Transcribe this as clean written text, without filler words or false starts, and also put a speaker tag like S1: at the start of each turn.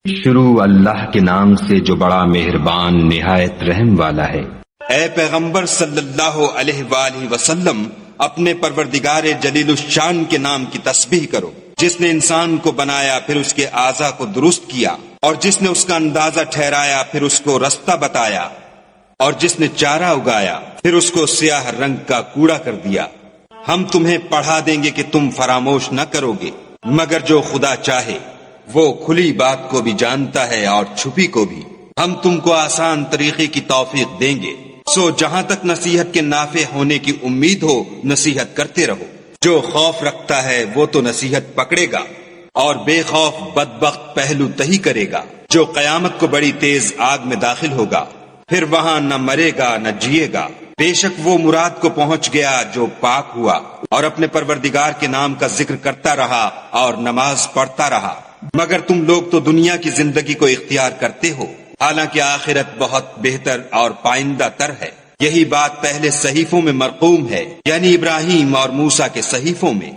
S1: شروع اللہ کے نام سے جو بڑا مہربان نہایت رحم والا ہے۔
S2: اے پیغمبر صلی اللہ علیہ وآلہ وسلم، اپنے پروردگار جلیل الشان کے نام کی تسبیح کرو، جس نے انسان کو بنایا پھر اس کے اعضاء کو درست کیا، اور جس نے اس کا اندازہ ٹھہرایا پھر اس کو رستہ بتایا، اور جس نے چارہ اگایا پھر اس کو سیاہ رنگ کا کوڑا کر دیا۔ ہم تمہیں پڑھا دیں گے کہ تم فراموش نہ کرو گے، مگر جو خدا چاہے وہ کھلی بات کو بھی جانتا ہے اور چھپی کو بھی۔ ہم تم کو آسان طریقے کی توفیق دیں گے، سو جہاں تک نصیحت کے نافع ہونے کی امید ہو نصیحت کرتے رہو۔ جو خوف رکھتا ہے وہ تو نصیحت پکڑے گا، اور بے خوف بدبخت پہلو تہی کرے گا۔ جو قیامت کو بڑی تیز آگ میں داخل ہوگا، پھر وہاں نہ مرے گا نہ جیے گا۔ بے شک وہ مراد کو پہنچ گیا جو پاک ہوا اور اپنے پروردگار کے نام کا ذکر کرتا رہا اور نماز پڑھتا رہا۔ مگر تم لوگ تو دنیا کی زندگی کو اختیار کرتے ہو، حالانکہ آخرت بہت بہتر اور پائندہ تر ہے۔ یہی بات پہلے صحیفوں میں مرقوم ہے، یعنی ابراہیم اور موسیٰ کے صحیفوں میں۔